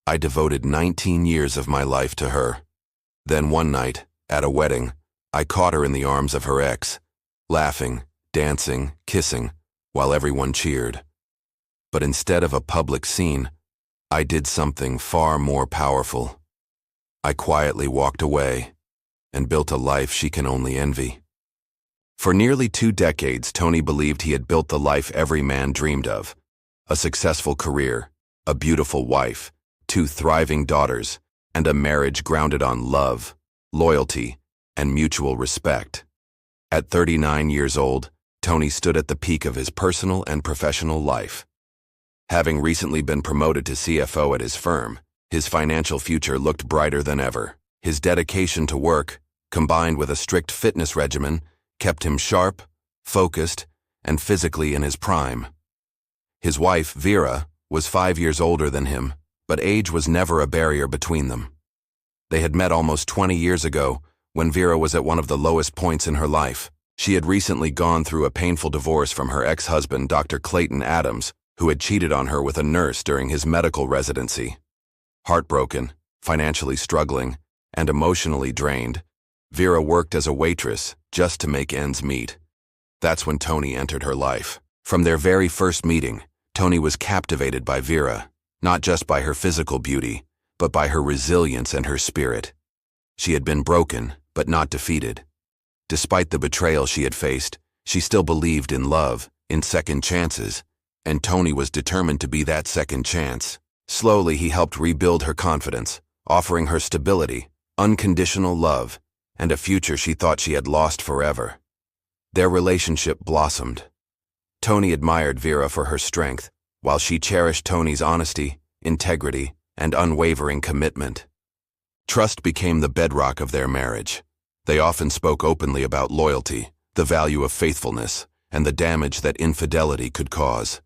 I devoted 19 years of my life to her. Then one night, at a wedding, I caught her in the arms of her ex, laughing, dancing, kissing, while everyone cheered. But instead of a public scene, I did something far more powerful. I quietly walked away and built a life she can only envy. For nearly 2 decades, Tony believed he had built the life every man dreamed of. A successful career, a beautiful wife, 2 thriving daughters, and a marriage grounded on love, loyalty, and mutual respect. At 39 years old, Tony stood at the peak of his personal and professional life. Having recently been promoted to CFO at his firm, his financial future looked brighter than ever. His dedication to work, combined with a strict fitness regimen, kept him sharp, focused, and physically in his prime. His wife, Vera, was 5 years older than him, but age was never a barrier between them. They had met almost 20 years ago, when Vera was at one of the lowest points in her life. She had recently gone through a painful divorce from her ex-husband, Dr. Clayton Adams, who had cheated on her with a nurse during his medical residency. Heartbroken, financially struggling, and emotionally drained, Vera worked as a waitress just to make ends meet. That's when Tony entered her life. From their very first meeting, Tony was captivated by Vera, not just by her physical beauty, but by her resilience and her spirit. She had been broken, but not defeated. Despite the betrayal she had faced, she still believed in love, in second chances, and Tony was determined to be that second chance. Slowly, he helped rebuild her confidence, offering her stability, unconditional love, and a future she thought she had lost forever. Their relationship blossomed. Tony admired Vera for her strength, while she cherished Tony's honesty, integrity, and unwavering commitment. Trust became the bedrock of their marriage. They often spoke openly about loyalty, the value of faithfulness, and the damage that infidelity could cause.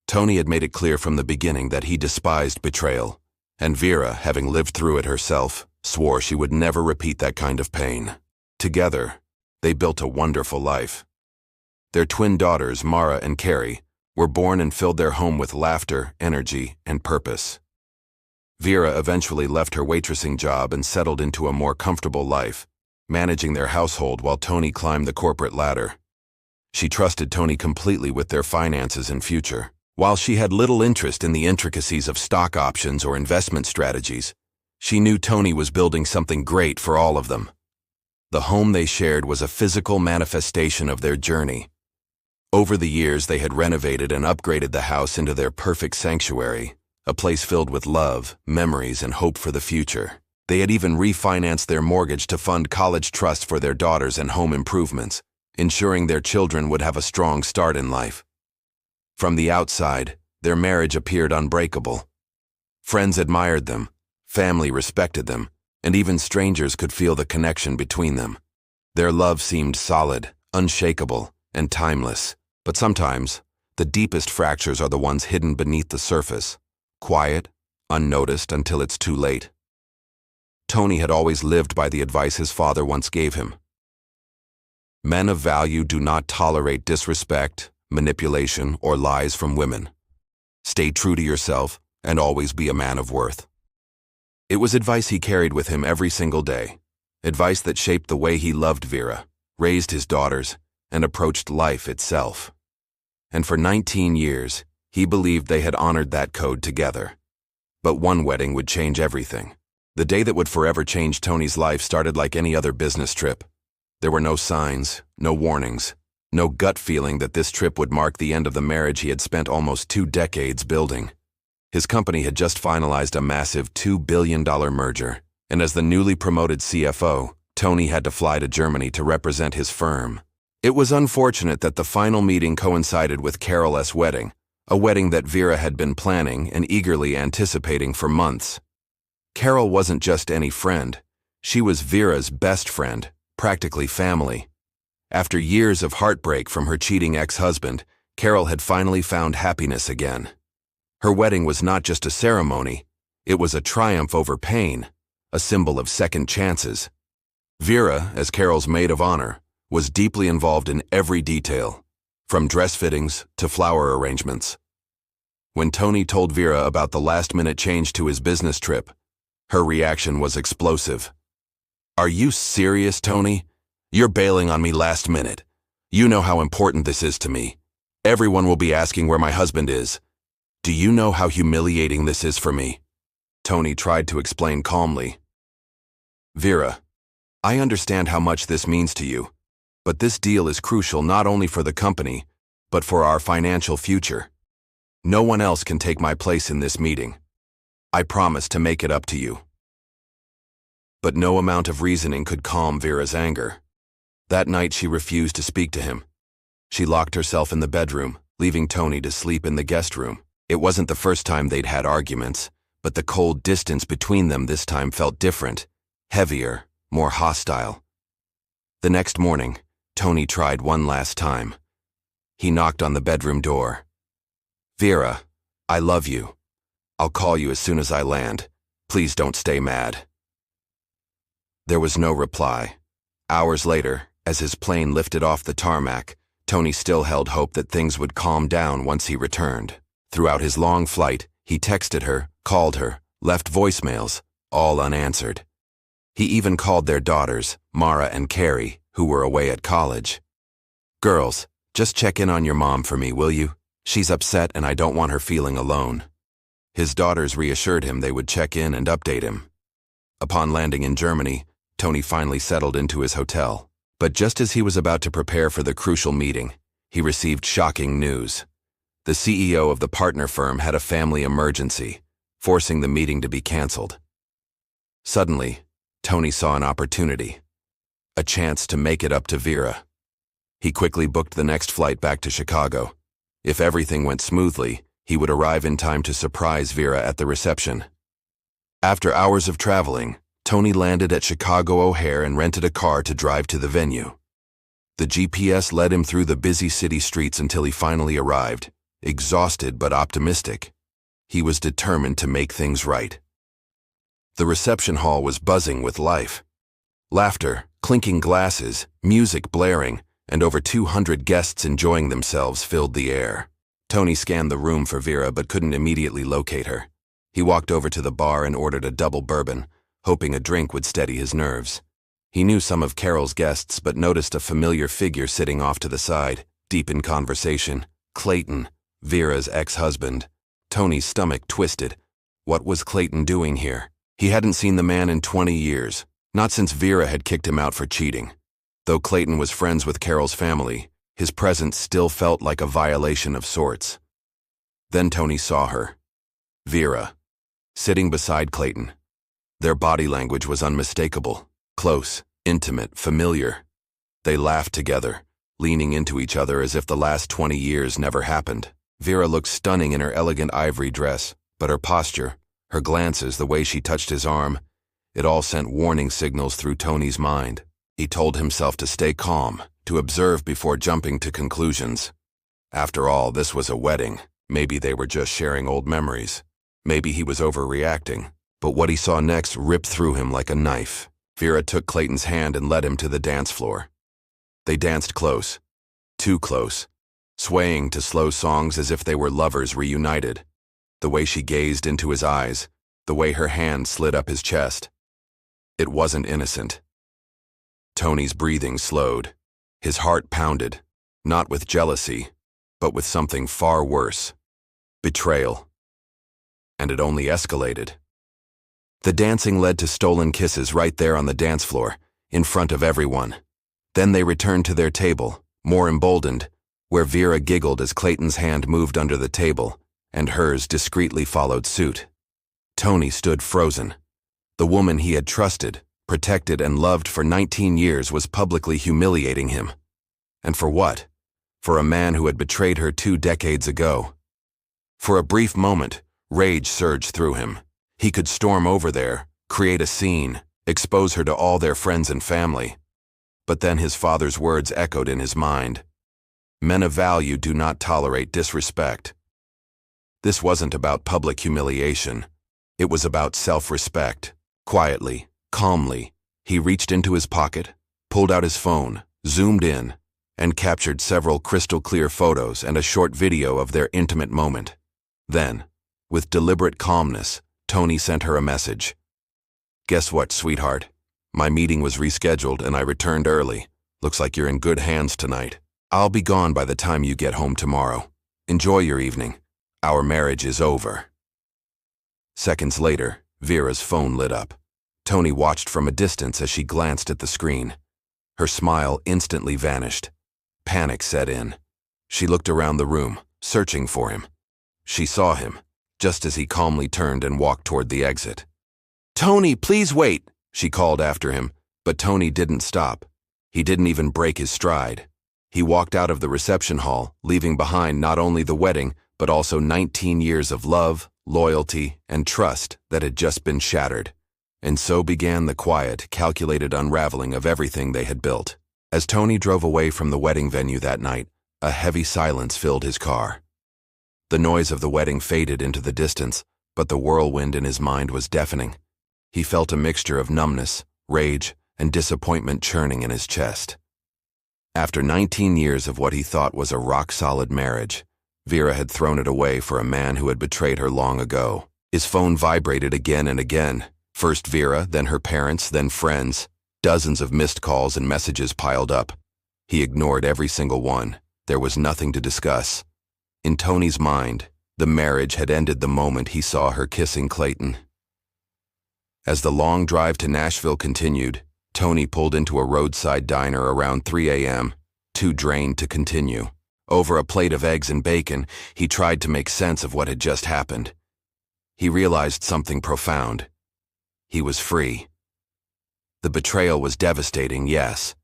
Tony had made it clear from the beginning that he despised betrayal, and Vera, having lived through it herself, swore she would never repeat that kind of pain. Together, they built a wonderful life. Their twin daughters, Mara and Carrie, were born and filled their home with laughter, energy, and purpose. Vera eventually left her waitressing job and settled into a more comfortable life, managing their household while Tony climbed the corporate ladder. She trusted Tony completely with their finances and future. While she had little interest in the intricacies of stock options or investment strategies, she knew Tony was building something great for all of them. The home they shared was a physical manifestation of their journey. Over the years, they had renovated and upgraded the house into their perfect sanctuary, a place filled with love, memories, and hope for the future. They had even refinanced their mortgage to fund college trusts for their daughters and home improvements, ensuring their children would have a strong start in life. From the outside, their marriage appeared unbreakable. Friends admired them, family respected them, and even strangers could feel the connection between them. Their love seemed solid, unshakable, and timeless. But sometimes, the deepest fractures are the ones hidden beneath the surface, quiet, unnoticed until it's too late. Tony had always lived by the advice his father once gave him. Men of value do not tolerate disrespect, manipulation, or lies from women. Stay true to yourself and always be a man of worth. It was advice he carried with him every single day, advice that shaped the way he loved Vera, raised his daughters, and approached life itself. And for 19 years, he believed they had honored that code together. But one wedding would change everything. The day that would forever change Tony's life started like any other business trip. There were no signs, no warnings, no gut feeling that this trip would mark the end of the marriage he had spent almost 2 decades building. His company had just finalized a massive $2 billion merger, and as the newly promoted CFO, Tony had to fly to Germany to represent his firm. It was unfortunate that the final meeting coincided with Carol's wedding, a wedding that Vera had been planning and eagerly anticipating for months. Carol wasn't just any friend. She was Vera's best friend, practically family. After years of heartbreak from her cheating ex-husband, Carol had finally found happiness again. Her wedding was not just a ceremony, it was a triumph over pain, a symbol of second chances. Vera, as Carol's maid of honor, was deeply involved in every detail, from dress fittings to flower arrangements. When Tony told Vera about the last-minute change to his business trip, her reaction was explosive. "Are you serious, Tony? You're bailing on me last minute. You know how important this is to me. Everyone will be asking where my husband is. Do you know how humiliating this is for me?" Tony tried to explain calmly. "Vera, I understand how much this means to you, but this deal is crucial not only for the company, but for our financial future. No one else can take my place in this meeting. I promise to make it up to you." But no amount of reasoning could calm Vera's anger. That night she refused to speak to him. She locked herself in the bedroom, leaving Tony to sleep in the guest room. It wasn't the first time they'd had arguments, but the cold distance between them this time felt different, heavier, more hostile. The next morning, Tony tried one last time. He knocked on the bedroom door. "Vera, I love you. I'll call you as soon as I land. Please don't stay mad." There was no reply. Hours later, as his plane lifted off the tarmac, Tony still held hope that things would calm down once he returned. Throughout his long flight, he texted her, called her, left voicemails, all unanswered. He even called their daughters, Mara and Carrie, who were away at college. "Girls, just check in on your mom for me, will you? She's upset and I don't want her feeling alone." His daughters reassured him they would check in and update him. Upon landing in Germany, Tony finally settled into his hotel. But just as he was about to prepare for the crucial meeting, he received shocking news. The CEO of the partner firm had a family emergency, forcing the meeting to be canceled. Suddenly, Tony saw an opportunity, a chance to make it up to Vera. He quickly booked the next flight back to Chicago. If everything went smoothly, he would arrive in time to surprise Vera at the reception. After hours of traveling, Tony landed at Chicago O'Hare and rented a car to drive to the venue. The GPS led him through the busy city streets until he finally arrived, exhausted but optimistic. He was determined to make things right. The reception hall was buzzing with life. Laughter, clinking glasses, music blaring, and over 200 guests enjoying themselves filled the air. Tony scanned the room for Vera but couldn't immediately locate her. He walked over to the bar and ordered a double bourbon, hoping a drink would steady his nerves. He knew some of Carol's guests but noticed a familiar figure sitting off to the side, deep in conversation. Clayton, Vera's ex-husband. Tony's stomach twisted. What was Clayton doing here? He hadn't seen the man in 20 years, not since Vera had kicked him out for cheating. Though Clayton was friends with Carol's family, his presence still felt like a violation of sorts. Then Tony saw her. Vera, sitting beside Clayton. Their body language was unmistakable, close, intimate, familiar. They laughed together, leaning into each other as if the last 20 years never happened. Vera looked stunning in her elegant ivory dress, but her posture, her glances, the way she touched his arm, it all sent warning signals through Tony's mind. He told himself to stay calm, to observe before jumping to conclusions. After all, this was a wedding. Maybe they were just sharing old memories. Maybe he was overreacting. But what he saw next ripped through him like a knife. Vera took Clayton's hand and led him to the dance floor. They danced close, too close, swaying to slow songs as if they were lovers reunited. The way she gazed into his eyes, the way her hand slid up his chest. It wasn't innocent. Tony's breathing slowed. His heart pounded, not with jealousy, but with something far worse. Betrayal. And it only escalated. The dancing led to stolen kisses right there on the dance floor, in front of everyone. Then they returned to their table, more emboldened, where Vera giggled as Clayton's hand moved under the table, and hers discreetly followed suit. Tony stood frozen. The woman he had trusted, protected, and loved for 19 years was publicly humiliating him. And for what? For a man who had betrayed her 2 decades ago. For a brief moment, rage surged through him. He could storm over there, create a scene, expose her to all their friends and family. But then his father's words echoed in his mind. Men of value do not tolerate disrespect. This wasn't about public humiliation. It was about self-respect. Quietly, calmly, he reached into his pocket, pulled out his phone, zoomed in, and captured several crystal-clear photos and a short video of their intimate moment. Then, with deliberate calmness, Tony sent her a message. "Guess what, sweetheart? My meeting was rescheduled and I returned early. Looks like you're in good hands tonight. I'll be gone by the time you get home tomorrow. Enjoy your evening. Our marriage is over." Seconds later, Vera's phone lit up. Tony watched from a distance as she glanced at the screen. Her smile instantly vanished. Panic set in. She looked around the room, searching for him. She saw him, just as he calmly turned and walked toward the exit. "Tony, please wait," she called after him, but Tony didn't stop. He didn't even break his stride. He walked out of the reception hall, leaving behind not only the wedding, but also 19 years of love, loyalty, and trust that had just been shattered. And so began the quiet, calculated unraveling of everything they had built. As Tony drove away from the wedding venue that night, a heavy silence filled his car. The noise of the wedding faded into the distance, but the whirlwind in his mind was deafening. He felt a mixture of numbness, rage, and disappointment churning in his chest. After 19 years of what he thought was a rock-solid marriage, Vera had thrown it away for a man who had betrayed her long ago. His phone vibrated again and again. First Vera, then her parents, then friends. Dozens of missed calls and messages piled up. He ignored every single one. There was nothing to discuss. In Tony's mind, the marriage had ended the moment he saw her kissing Clayton. As the long drive to Nashville continued, Tony pulled into a roadside diner around 3 a.m., too drained to continue. Over a plate of eggs and bacon, he tried to make sense of what had just happened. He realized something profound. He was free. The betrayal was devastating, yes.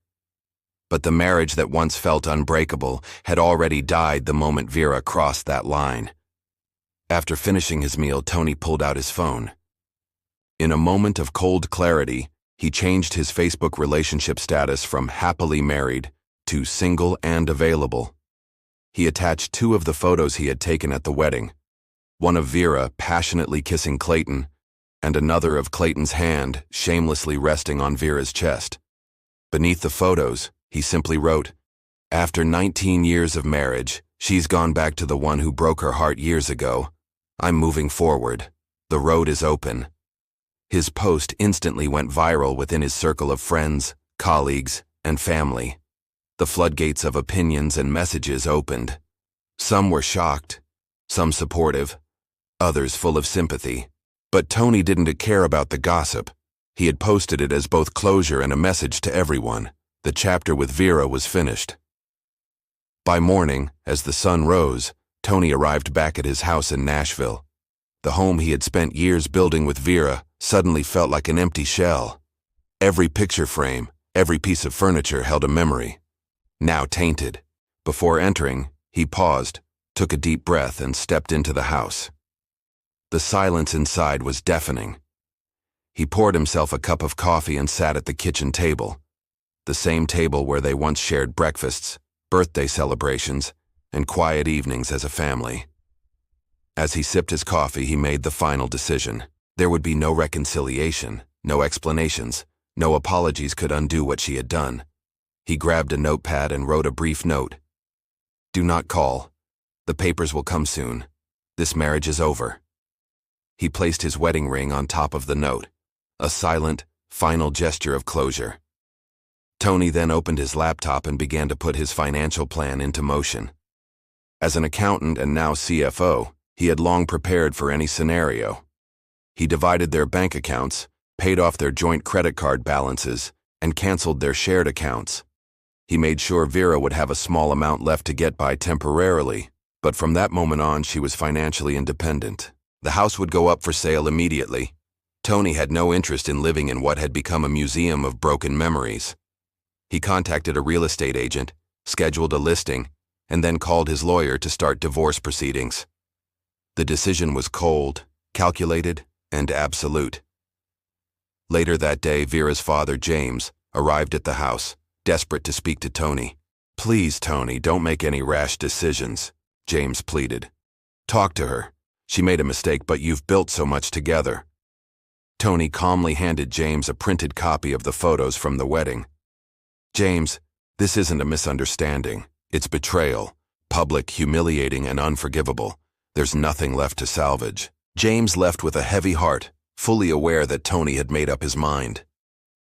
But the marriage that once felt unbreakable had already died the moment Vera crossed that line. After finishing his meal, Tony pulled out his phone. In a moment of cold clarity, he changed his Facebook relationship status from happily married to single and available. He attached 2 of the photos he had taken at the wedding, one of Vera passionately kissing Clayton, and another of Clayton's hand shamelessly resting on Vera's chest. Beneath the photos, he simply wrote, "After 19 years of marriage, she's gone back to the one who broke her heart years ago. I'm moving forward. The road is open." His post instantly went viral within his circle of friends, colleagues, and family. The floodgates of opinions and messages opened. Some were shocked, some supportive, others full of sympathy. But Tony didn't care about the gossip. He had posted it as both closure and a message to everyone. The chapter with Vera was finished. By morning, as the sun rose, Tony arrived back at his house in Nashville. The home he had spent years building with Vera suddenly felt like an empty shell. Every picture frame, every piece of furniture held a memory, now tainted. Before entering, he paused, took a deep breath, and stepped into the house. The silence inside was deafening. He poured himself a cup of coffee and sat at the kitchen table, the same table where they once shared breakfasts, birthday celebrations, and quiet evenings as a family. As he sipped his coffee, he made the final decision. There would be no reconciliation, no explanations, no apologies could undo what she had done. He grabbed a notepad and wrote a brief note. "Do not call. The papers will come soon. This marriage is over." He placed his wedding ring on top of the note, a silent, final gesture of closure. Tony then opened his laptop and began to put his financial plan into motion. As an accountant and now CFO, he had long prepared for any scenario. He divided their bank accounts, paid off their joint credit card balances, and canceled their shared accounts. He made sure Vera would have a small amount left to get by temporarily, but from that moment on she was financially independent. The house would go up for sale immediately. Tony had no interest in living in what had become a museum of broken memories. He contacted a real estate agent, scheduled a listing, and then called his lawyer to start divorce proceedings. The decision was cold, calculated, and absolute. Later that day, Vera's father, James, arrived at the house, desperate to speak to Tony. "Please, Tony, don't make any rash decisions," James pleaded. "Talk to her. She made a mistake, but you've built so much together." Tony calmly handed James a printed copy of the photos from the wedding. "James, this isn't a misunderstanding. It's betrayal, public, humiliating, and unforgivable. There's nothing left to salvage. James left with a heavy heart, fully aware that Tony had made up his mind.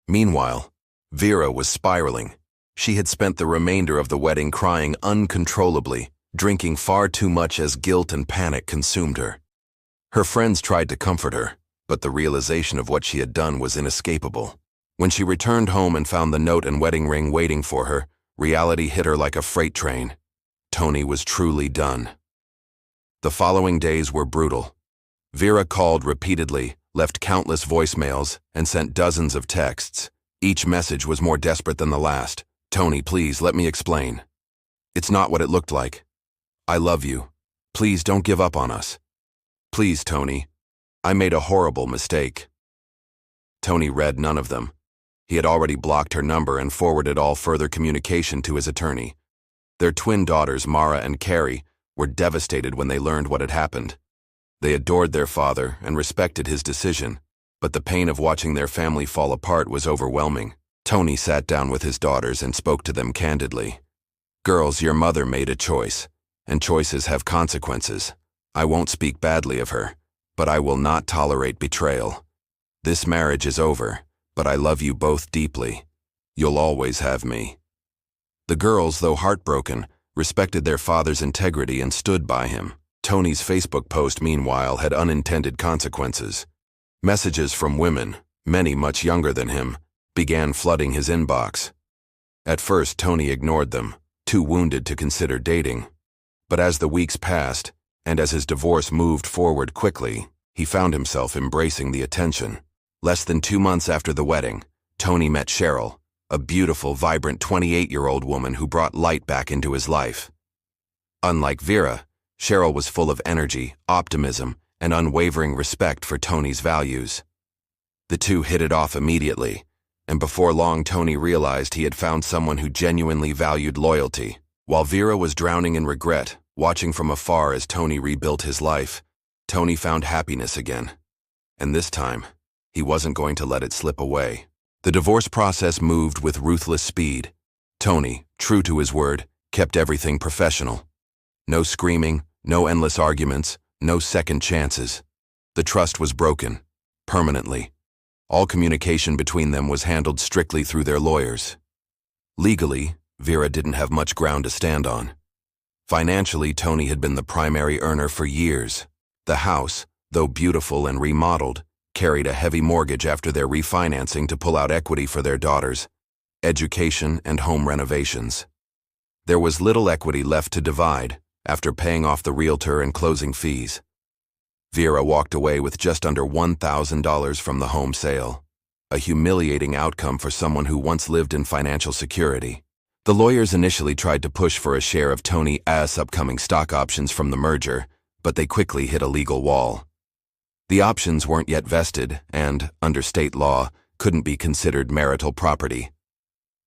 Meanwhile, Vera was spiraling. She had spent the remainder of the wedding crying uncontrollably, drinking far too much as guilt and panic consumed her. Her friends tried to comfort her, but the realization of what she had done was inescapable. When she returned home and found the note and wedding ring waiting for her, reality hit her like a freight train. Tony was truly done. The following days were brutal. Vera called repeatedly, left countless voicemails, and sent dozens of texts. Each message was more desperate than the last. "Tony, please, let me explain. It's not what it looked like. I love you. Please don't give up on us. Please, Tony. I made a horrible mistake." Tony read none of them. He had already blocked her number and forwarded all further communication to his attorney. Their twin daughters, Mara and Carrie, were devastated when they learned what had happened. They adored their father and respected his decision, but the pain of watching their family fall apart was overwhelming. Tony sat down with his daughters and spoke to them candidly. "Girls, your mother made a choice, and choices have consequences. I won't speak badly of her, but I will not tolerate betrayal. This marriage is over, but I love you both deeply. You'll always have me." The girls, though heartbroken, respected their father's integrity and stood by him. Tony's Facebook post, meanwhile, had unintended consequences. Messages from women, many much younger than him, began flooding his inbox. At first, Tony ignored them, too wounded to consider dating. But as the weeks passed, and as his divorce moved forward quickly, he found himself embracing the attention. Less than 2 months after the wedding, Tony met Cheryl, a beautiful, vibrant 28-year-old woman who brought light back into his life. Unlike Vera, Cheryl was full of energy, optimism, and unwavering respect for Tony's values. The two hit it off immediately, and before long Tony realized he had found someone who genuinely valued loyalty. While Vera was drowning in regret, watching from afar as Tony rebuilt his life, Tony found happiness again. And this time, he wasn't going to let it slip away. The divorce process moved with ruthless speed. Tony, true to his word, kept everything professional. No screaming, no endless arguments, no second chances. The trust was broken, permanently. All communication between them was handled strictly through their lawyers. Legally, Vera didn't have much ground to stand on. Financially, Tony had been the primary earner for years. The house, though beautiful and remodeled, carried a heavy mortgage after their refinancing to pull out equity for their daughters, education, and home renovations. There was little equity left to divide after paying off the realtor and closing fees. Vera walked away with just under $1,000 from the home sale, a humiliating outcome for someone who once lived in financial security. The lawyers initially tried to push for a share of Tony's upcoming stock options from the merger, but they quickly hit a legal wall. The options weren't yet vested and, under state law, couldn't be considered marital property.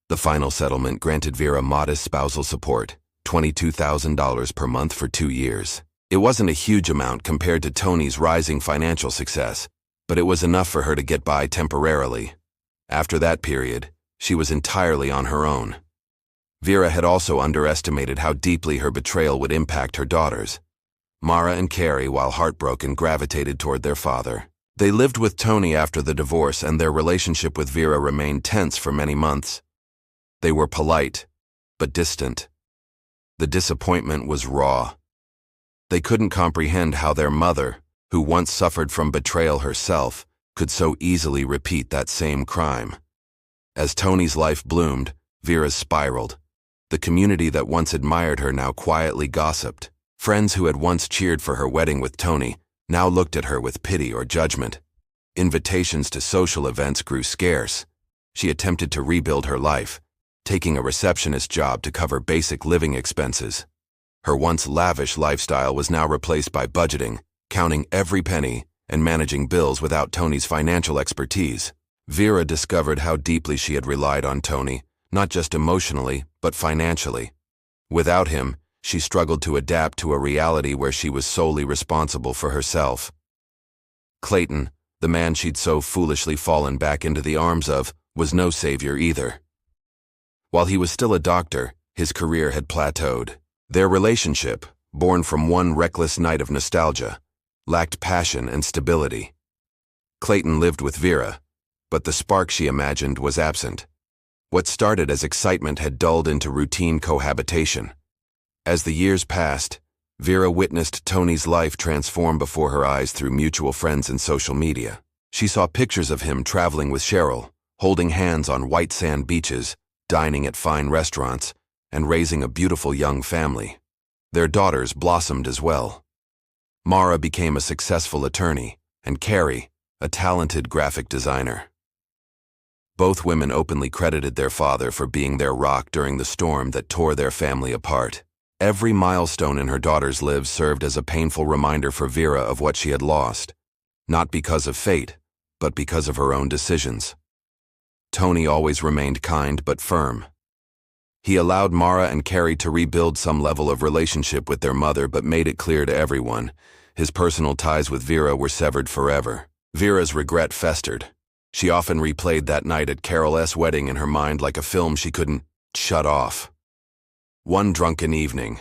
The final settlement granted Vera modest spousal support, $22,000 per month for 2 years. It wasn't a huge amount compared to Tony's rising financial success, but it was enough for her to get by temporarily. After that period, she was entirely on her own. Vera had also underestimated how deeply her betrayal would impact her daughters. Mara and Carrie, while heartbroken, gravitated toward their father. They lived with Tony after the divorce, and their relationship with Vera remained tense for many months. They were polite, but distant. The disappointment was raw. They couldn't comprehend how their mother, who once suffered from betrayal herself, could so easily repeat that same crime. As Tony's life bloomed, Vera's spiraled. The community that once admired her now quietly gossiped. Friends who had once cheered for her wedding with Tony now looked at her with pity or judgment. Invitations to social events grew scarce. She attempted to rebuild her life, taking a receptionist job to cover basic living expenses. Her once lavish lifestyle was now replaced by budgeting, counting every penny, and managing bills without Tony's financial expertise. Vera discovered how deeply she had relied on Tony, not just emotionally, but financially. Without him, she struggled to adapt to a reality where she was solely responsible for herself. Clayton, the man she'd so foolishly fallen back into the arms of, was no savior either. While he was still a doctor, his career had plateaued. Their relationship, born from one reckless night of nostalgia, lacked passion and stability. Clayton lived with Vera, but the spark she imagined was absent. What started as excitement had dulled into routine cohabitation. As the years passed, Vera witnessed Tony's life transform before her eyes through mutual friends and social media. She saw pictures of him traveling with Cheryl, holding hands on white sand beaches, dining at fine restaurants, and raising a beautiful young family. Their daughters blossomed as well. Mara became a successful attorney, and Carrie, a talented graphic designer. Both women openly credited their father for being their rock during the storm that tore their family apart. Every milestone in her daughter's lives served as a painful reminder for Vera of what she had lost, not because of fate, but because of her own decisions. Tony always remained kind but firm. He allowed Mara and Carrie to rebuild some level of relationship with their mother but made it clear to everyone, his personal ties with Vera were severed forever. Vera's regret festered. She often replayed that night at Carol's wedding in her mind like a film she couldn't shut off. One drunken evening,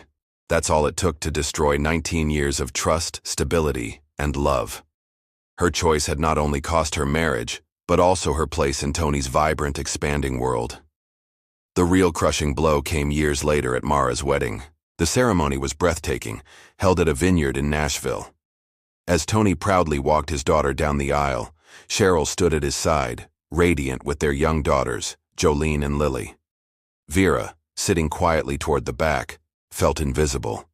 that's all it took to destroy 19 years of trust, stability, and love. Her choice had not only cost her marriage, but also her place in Tony's vibrant, expanding world. The real crushing blow came years later at Mara's wedding. The ceremony was breathtaking, held at a vineyard in Nashville. As Tony proudly walked his daughter down the aisle, Cheryl stood at his side, radiant with their young daughters, Jolene and Lily. Vera, sitting quietly toward the back, felt invisible.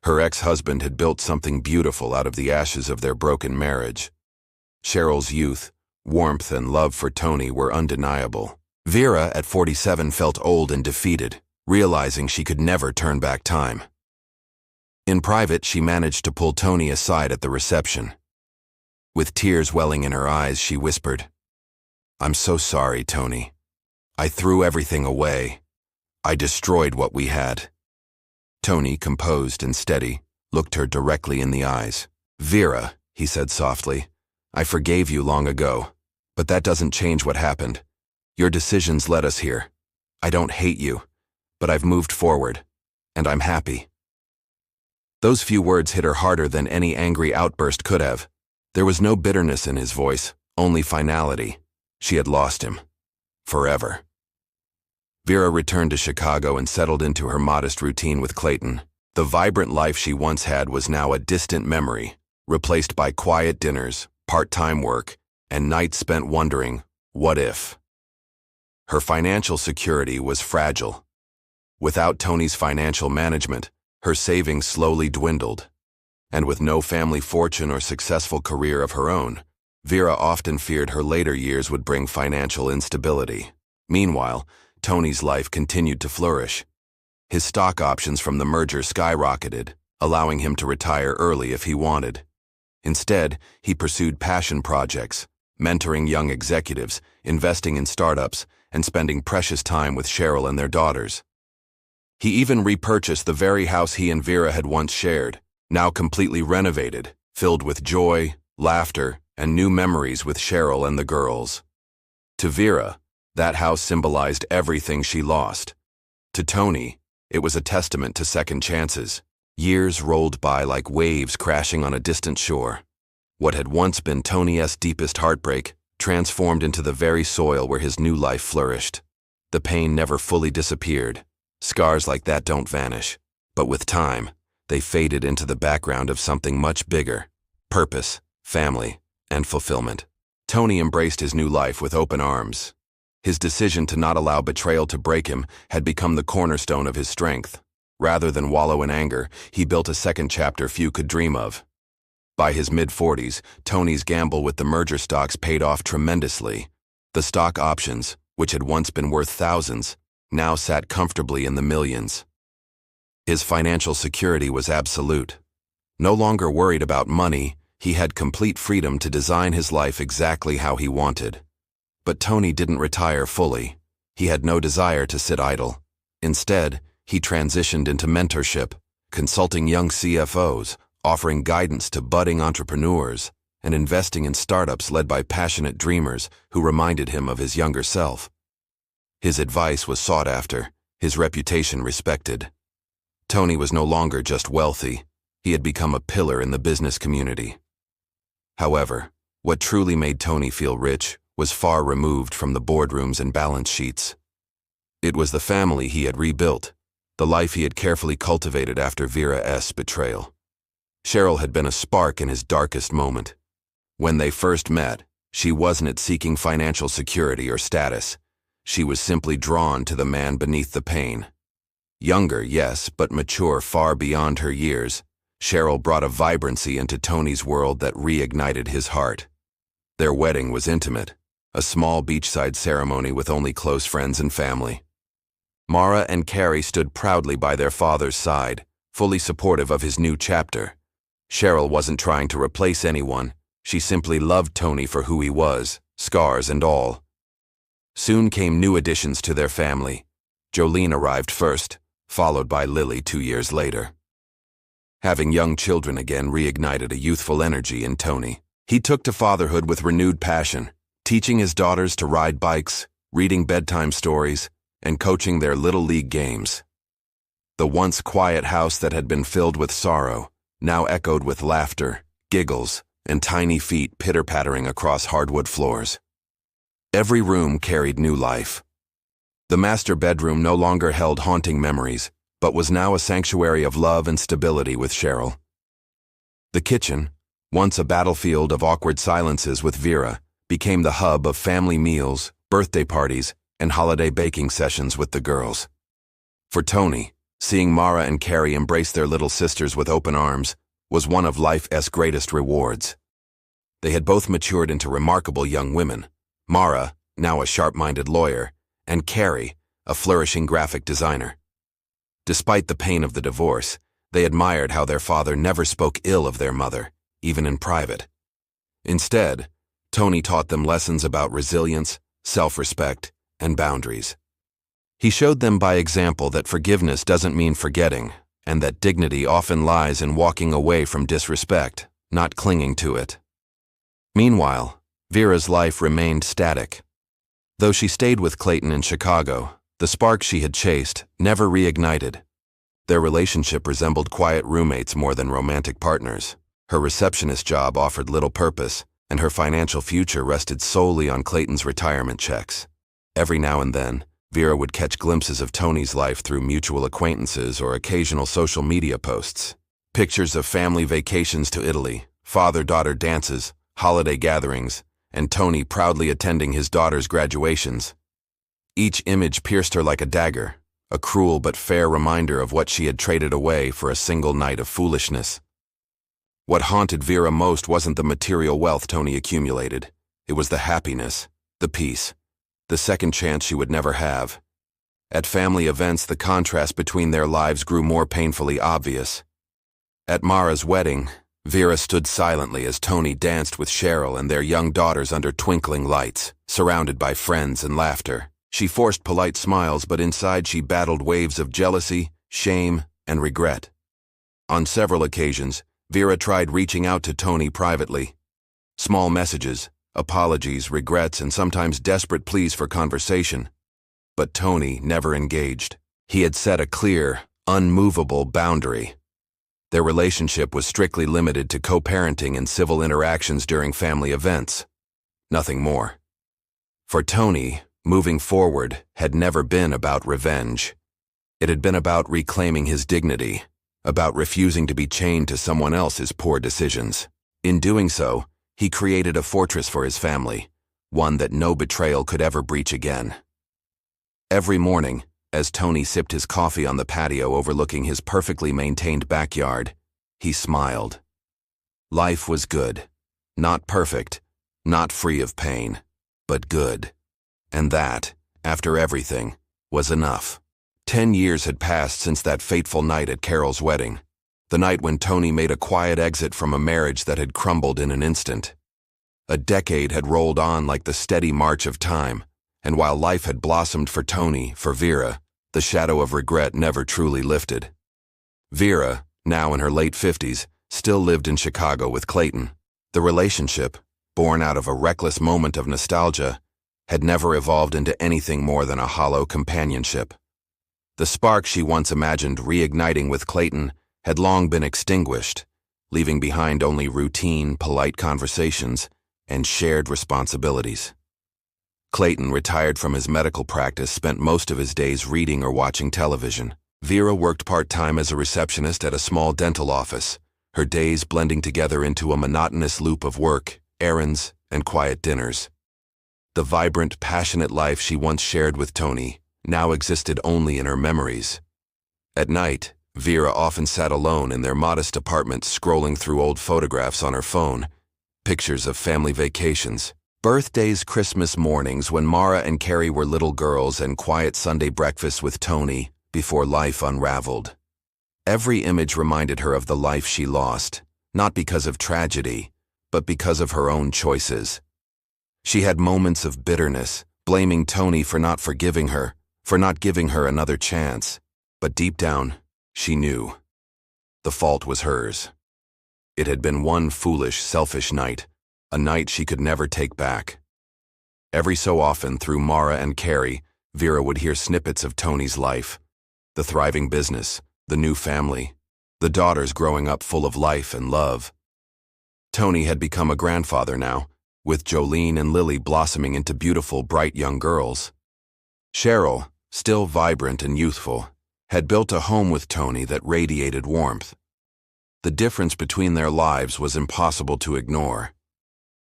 Her ex-husband had built something beautiful out of the ashes of their broken marriage. Cheryl's youth, warmth, and love for Tony were undeniable. Vera, at 47, felt old and defeated, realizing she could never turn back time. In private, she managed to pull Tony aside at the reception. With tears welling in her eyes, she whispered, "I'm so sorry, Tony. I threw everything away. I destroyed what we had." Tony, composed and steady, looked her directly in the eyes. "Vera," he said softly, "I forgave you long ago, but that doesn't change what happened. Your decisions led us here. I don't hate you, but I've moved forward, and I'm happy." Those few words hit her harder than any angry outburst could have. There was no bitterness in his voice, only finality. She had lost him. Forever. Vera returned to Chicago and settled into her modest routine with Clayton. The vibrant life she once had was now a distant memory, replaced by quiet dinners, part-time work, and nights spent wondering, what if? Her financial security was fragile. Without Tony's financial management, her savings slowly dwindled. And with no family fortune or successful career of her own, Vera often feared her later years would bring financial instability. Meanwhile, Tony's life continued to flourish. His stock options from the merger skyrocketed, allowing him to retire early if he wanted. Instead, he pursued passion projects, mentoring young executives, investing in startups, and spending precious time with Cheryl and their daughters. He even repurchased the very house he and Vera had once shared, now completely renovated, filled with joy, laughter, and new memories with Cheryl and the girls. To Vera, that house symbolized everything she lost. To Tony, it was a testament to second chances. Years rolled by like waves crashing on a distant shore. What had once been Tony's deepest heartbreak transformed into the very soil where his new life flourished. The pain never fully disappeared. Scars like that don't vanish. But with time, they faded into the background of something much bigger: purpose, family, and fulfillment. Tony embraced his new life with open arms. His decision to not allow betrayal to break him had become the cornerstone of his strength. Rather than wallow in anger, he built a second chapter few could dream of. By his mid-40s, Tony's gamble with the merger stocks paid off tremendously. The stock options, which had once been worth thousands, now sat comfortably in the millions. His financial security was absolute. No longer worried about money, he had complete freedom to design his life exactly how he wanted. But Tony didn't retire fully. He had no desire to sit idle. Instead, he transitioned into mentorship, consulting young CFOs, offering guidance to budding entrepreneurs, and investing in startups led by passionate dreamers who reminded him of his younger self. His advice was sought after, his reputation respected. Tony was no longer just wealthy, he had become a pillar in the business community. However, what truly made Tony feel rich was far removed from the boardrooms and balance sheets. It was the family he had rebuilt, the life he had carefully cultivated after Vera's betrayal. Cheryl had been a spark in his darkest moment. When they first met, she wasn't seeking financial security or status. She was simply drawn to the man beneath the pain. Younger, yes, but mature far beyond her years, Cheryl brought a vibrancy into Tony's world that reignited his heart. Their wedding was intimate, a small beachside ceremony with only close friends and family. Mara and Carrie stood proudly by their father's side, fully supportive of his new chapter. Cheryl wasn't trying to replace anyone, she simply loved Tony for who he was, scars and all. Soon came new additions to their family. Jolene arrived first, followed by Lily 2 years later. Having young children again reignited a youthful energy in Tony. He took to fatherhood with renewed passion, teaching his daughters to ride bikes, reading bedtime stories, and coaching their little league games. The once quiet house that had been filled with sorrow now echoed with laughter, giggles, and tiny feet pitter-pattering across hardwood floors. Every room carried new life. The master bedroom no longer held haunting memories, but was now a sanctuary of love and stability with Cheryl. The kitchen, once a battlefield of awkward silences with Vera, became the hub of family meals, birthday parties, and holiday baking sessions with the girls. For Tony, seeing Mara and Carrie embrace their little sisters with open arms was one of life's greatest rewards. They had both matured into remarkable young women, Mara, now a sharp-minded lawyer, and Carrie, a flourishing graphic designer. Despite the pain of the divorce, they admired how their father never spoke ill of their mother, even in private. Instead, Tony taught them lessons about resilience, self-respect, and boundaries. He showed them by example that forgiveness doesn't mean forgetting, and that dignity often lies in walking away from disrespect, not clinging to it. Meanwhile, Vera's life remained static. Though she stayed with Clayton in Chicago, the spark she had chased never reignited. Their relationship resembled quiet roommates more than romantic partners. Her receptionist job offered little purpose, and her financial future rested solely on Clayton's retirement checks. Every now and then, Vera would catch glimpses of Tony's life through mutual acquaintances or occasional social media posts. Pictures of family vacations to Italy, father-daughter dances, holiday gatherings, and Tony proudly attending his daughter's graduations. Each image pierced her like a dagger, a cruel but fair reminder of what she had traded away for a single night of foolishness. What haunted Vera most wasn't the material wealth Tony accumulated. It was the happiness, the peace, the second chance she would never have. At family events, the contrast between their lives grew more painfully obvious. At Mara's wedding, Vera stood silently as Tony danced with Cheryl and their young daughters under twinkling lights, surrounded by friends and laughter. She forced polite smiles, but inside she battled waves of jealousy, shame, and regret. On several occasions, Vera tried reaching out to Tony privately. Small messages, apologies, regrets, and sometimes desperate pleas for conversation. But Tony never engaged. He had set a clear, unmovable boundary. Their relationship was strictly limited to co-parenting and civil interactions during family events. Nothing more. For Tony, moving forward had never been about revenge. It had been about reclaiming his dignity, about refusing to be chained to someone else's poor decisions. In doing so, he created a fortress for his family, one that no betrayal could ever breach again. Every morning, as Tony sipped his coffee on the patio overlooking his perfectly maintained backyard, he smiled. Life was good. Not perfect, not free of pain, but good. And that, after everything, was enough. 10 years had passed since that fateful night at Carol's wedding, the night when Tony made a quiet exit from a marriage that had crumbled in an instant. A decade had rolled on like the steady march of time, and while life had blossomed for Tony, for Vera, the shadow of regret never truly lifted. Vera, now in her late 50s, still lived in Chicago with Clayton. The relationship, born out of a reckless moment of nostalgia, had never evolved into anything more than a hollow companionship. The spark she once imagined reigniting with Clayton had long been extinguished, leaving behind only routine, polite conversations and shared responsibilities. Clayton, retired from his medical practice, spent most of his days reading or watching television. Vera worked part-time as a receptionist at a small dental office, her days blending together into a monotonous loop of work, errands, and quiet dinners. The vibrant, passionate life she once shared with Tony now existed only in her memories. At night, Vera often sat alone in their modest apartment scrolling through old photographs on her phone, pictures of family vacations, birthdays, Christmas mornings when Mara and Carrie were little girls, and quiet Sunday breakfasts with Tony before life unraveled. Every image reminded her of the life she lost, not because of tragedy, but because of her own choices. She had moments of bitterness, blaming Tony for not forgiving her, for not giving her another chance. But deep down, she knew. The fault was hers. It had been one foolish, selfish night, a night she could never take back. Every so often, through Mara and Carrie, Vera would hear snippets of Tony's life. The thriving business, the new family, the daughters growing up full of life and love. Tony had become a grandfather now, with Jolene and Lily blossoming into beautiful, bright young girls. Cheryl, still vibrant and youthful, had built a home with Tony that radiated warmth. The difference between their lives was impossible to ignore.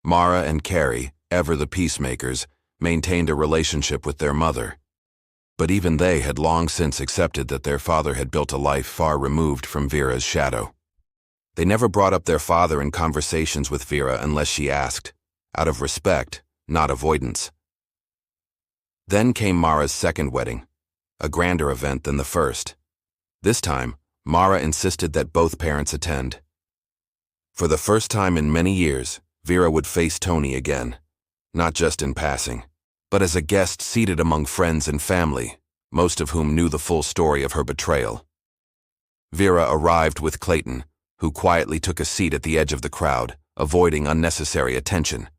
Mara and Carrie, ever the peacemakers, maintained a relationship with their mother. But even they had long since accepted that their father had built a life far removed from Vera's shadow. They never brought up their father in conversations with Vera unless she asked, out of respect, not avoidance. Then came Mara's second wedding, a grander event than the first. This time, Mara insisted that both parents attend. For the first time in many years, Vera would face Tony again, not just in passing, but as a guest seated among friends and family, most of whom knew the full story of her betrayal. Vera arrived with Clayton, who quietly took a seat at the edge of the crowd, avoiding unnecessary attention.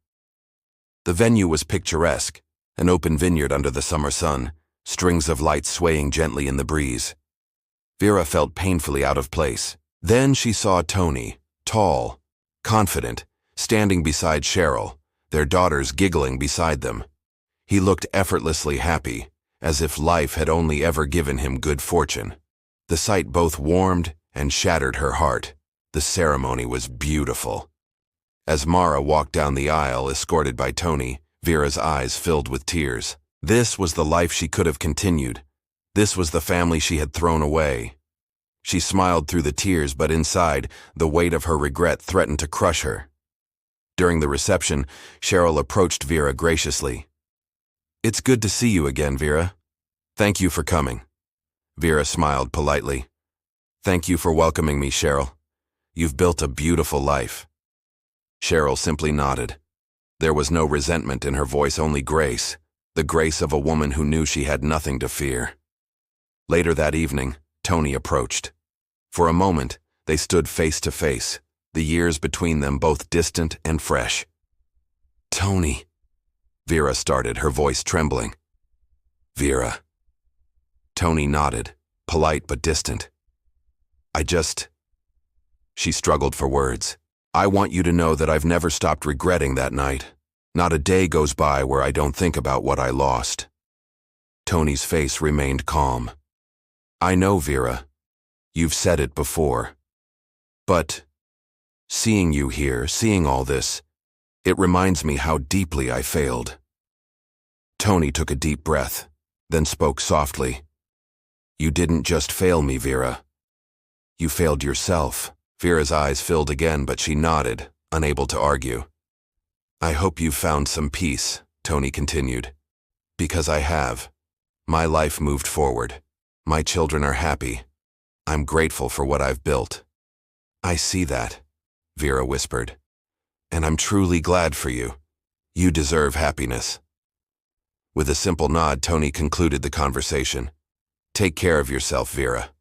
The venue was picturesque, an open vineyard under the summer sun, strings of lights swaying gently in the breeze. Vera felt painfully out of place. Then she saw Tony, tall, confident, standing beside Cheryl, their daughters giggling beside them. He looked effortlessly happy, as if life had only ever given him good fortune. The sight both warmed and shattered her heart. The ceremony was beautiful. As Mara walked down the aisle, escorted by Tony, Vera's eyes filled with tears. This was the life she could have continued. This was the family she had thrown away. She smiled through the tears, but inside, the weight of her regret threatened to crush her. During the reception, Cheryl approached Vera graciously. "It's good to see you again, Vera. Thank you for coming." Vera smiled politely. "Thank you for welcoming me, Cheryl. You've built a beautiful life." Cheryl simply nodded. There was no resentment in her voice, only grace, the grace of a woman who knew she had nothing to fear. Later that evening, Tony approached. For a moment, they stood face to face, the years between them both distant and fresh. "Tony," Vera started, her voice trembling. "Vera." Tony nodded, polite but distant. She struggled for words. "I want you to know that I've never stopped regretting that night. Not a day goes by where I don't think about what I lost." Tony's face remained calm. "I know, Vera. You've said it before. But seeing you here, seeing all this, it reminds me how deeply I failed." Tony took a deep breath, then spoke softly. "You didn't just fail me, Vera. You failed yourself." Vera's eyes filled again, but she nodded, unable to argue. "I hope you've found some peace," Tony continued. "Because I have. My life moved forward. My children are happy. I'm grateful for what I've built." "I see that," Vera whispered. "And I'm truly glad for you. You deserve happiness." With a simple nod, Tony concluded the conversation. "Take care of yourself, Vera."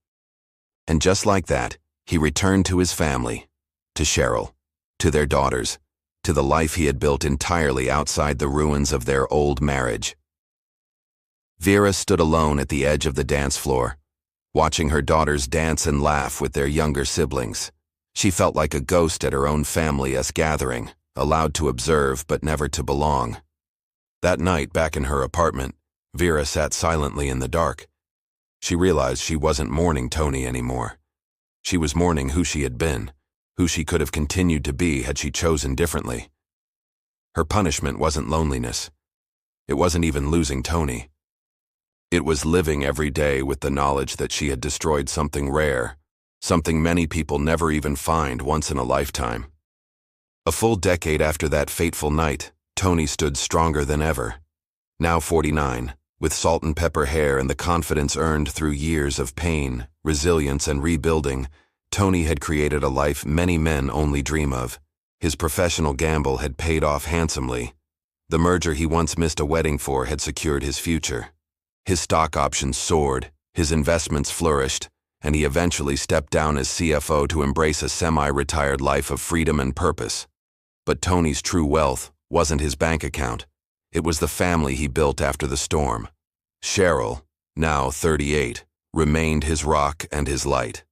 And just like that, he returned to his family, to Cheryl, to their daughters, to the life he had built entirely outside the ruins of their old marriage. Vera stood alone at the edge of the dance floor, watching her daughters dance and laugh with their younger siblings. She felt like a ghost at her own family's gathering, allowed to observe but never to belong. That night, back in her apartment, Vera sat silently in the dark. She realized she wasn't mourning Tony anymore. She was mourning who she had been, who she could have continued to be had she chosen differently. Her punishment wasn't loneliness. It wasn't even losing Tony. It was living every day with the knowledge that she had destroyed something rare, something many people never even find once in a lifetime. A full decade after that fateful night, Tony stood stronger than ever. Now 49, with salt and pepper hair and the confidence earned through years of pain, resilience, and rebuilding, Tony had created a life many men only dream of. His professional gamble had paid off handsomely. The merger he once missed a wedding for had secured his future. His stock options soared, his investments flourished, and he eventually stepped down as CFO to embrace a semi-retired life of freedom and purpose. But Tony's true wealth wasn't his bank account. It was the family he built after the storm. Cheryl, now 38, remained his rock and his light.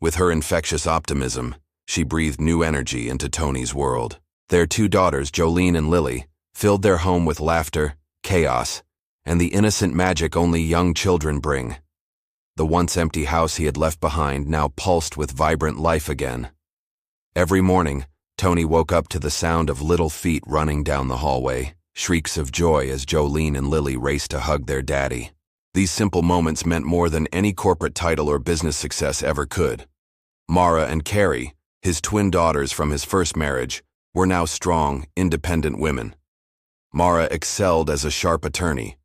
With her infectious optimism, she breathed new energy into Tony's world. Their two daughters, Jolene and Lily, filled their home with laughter, chaos, and the innocent magic only young children bring. The once empty house he had left behind now pulsed with vibrant life again. Every morning, Tony woke up to the sound of little feet running down the hallway, shrieks of joy as Jolene and Lily raced to hug their daddy. These simple moments meant more than any corporate title or business success ever could. Mara and Carrie, his twin daughters from his first marriage, were now strong, independent women. Mara excelled as a sharp attorney.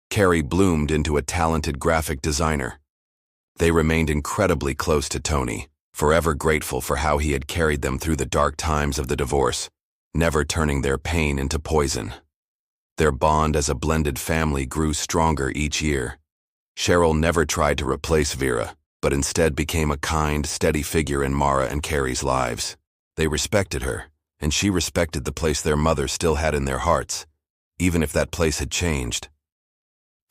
Carrie bloomed into a talented graphic designer. They remained incredibly close to Tony, forever grateful for how he had carried them through the dark times of the divorce, never turning their pain into poison. Their bond as a blended family grew stronger each year. Cheryl never tried to replace Vera, but instead became a kind, steady figure in Mara and Carrie's lives. They respected her, and she respected the place their mother still had in their hearts, even if that place had changed.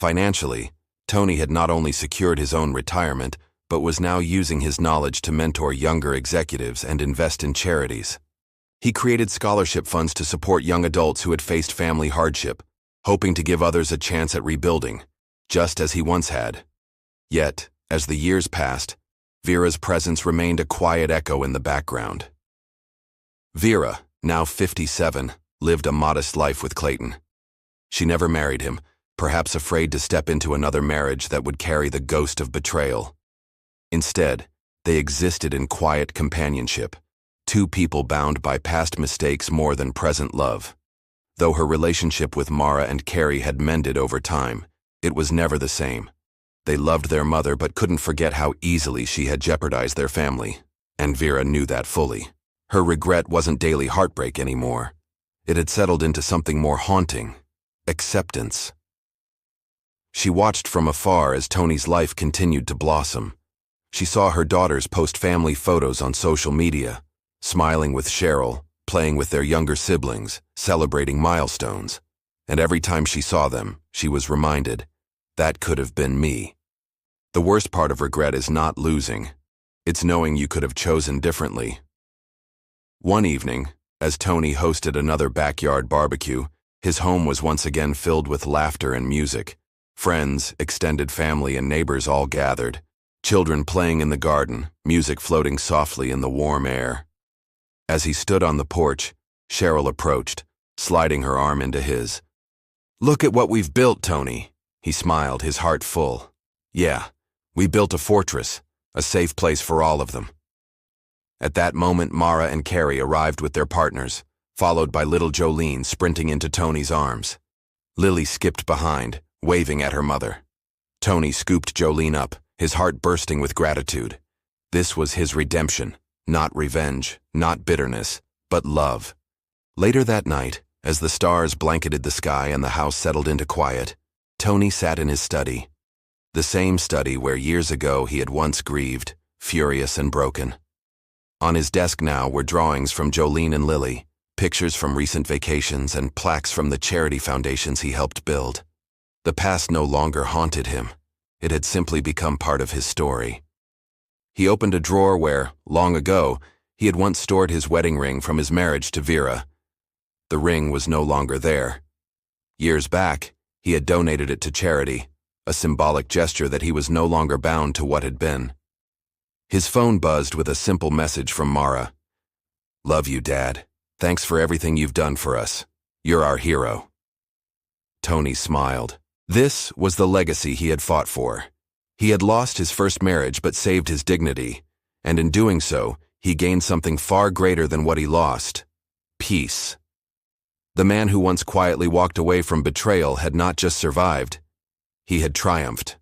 Financially, Tony had not only secured his own retirement, but was now using his knowledge to mentor younger executives and invest in charities. He created scholarship funds to support young adults who had faced family hardship, hoping to give others a chance at rebuilding, just as he once had. Yet, as the years passed, Vera's presence remained a quiet echo in the background. Vera, now 57, lived a modest life with Clayton. She never married him, perhaps afraid to step into another marriage that would carry the ghost of betrayal. Instead, they existed in quiet companionship, two people bound by past mistakes more than present love. Though her relationship with Mara and Carrie had mended over time, it was never the same. They loved their mother but couldn't forget how easily she had jeopardized their family, and Vera knew that fully. Her regret wasn't daily heartbreak anymore. It had settled into something more haunting: acceptance. She watched from afar as Tony's life continued to blossom. She saw her daughters post family photos on social media, smiling with Cheryl, playing with their younger siblings, celebrating milestones. And every time she saw them, she was reminded, that could have been me. The worst part of regret is not losing. It's knowing you could have chosen differently. One evening, as Tony hosted another backyard barbecue, his home was once again filled with laughter and music. Friends, extended family, and neighbors all gathered. Children playing in the garden, music floating softly in the warm air. As he stood on the porch, Cheryl approached, sliding her arm into his. "Look at what we've built, Tony." He smiled, his heart full. "Yeah, we built a fortress, a safe place for all of them." At that moment, Mara and Carrie arrived with their partners, followed by little Jolene sprinting into Tony's arms. Lily skipped behind, waving at her mother. Tony scooped Jolene up, his heart bursting with gratitude. This was his redemption, not revenge, not bitterness, but love. Later that night, as the stars blanketed the sky and the house settled into quiet, Tony sat in his study. The same study where years ago he had once grieved, furious and broken. On his desk now were drawings from Jolene and Lily, pictures from recent vacations, and plaques from the charity foundations he helped build. The past no longer haunted him. It had simply become part of his story. He opened a drawer where, long ago, he had once stored his wedding ring from his marriage to Vera. The ring was no longer there. Years back, he had donated it to charity, a symbolic gesture that he was no longer bound to what had been. His phone buzzed with a simple message from Mara. "Love you, Dad. Thanks for everything you've done for us. You're our hero." Tony smiled. This was the legacy he had fought for. He had lost his first marriage but saved his dignity, and in doing so, he gained something far greater than what he lost: peace. The man who once quietly walked away from betrayal had not just survived, he had triumphed.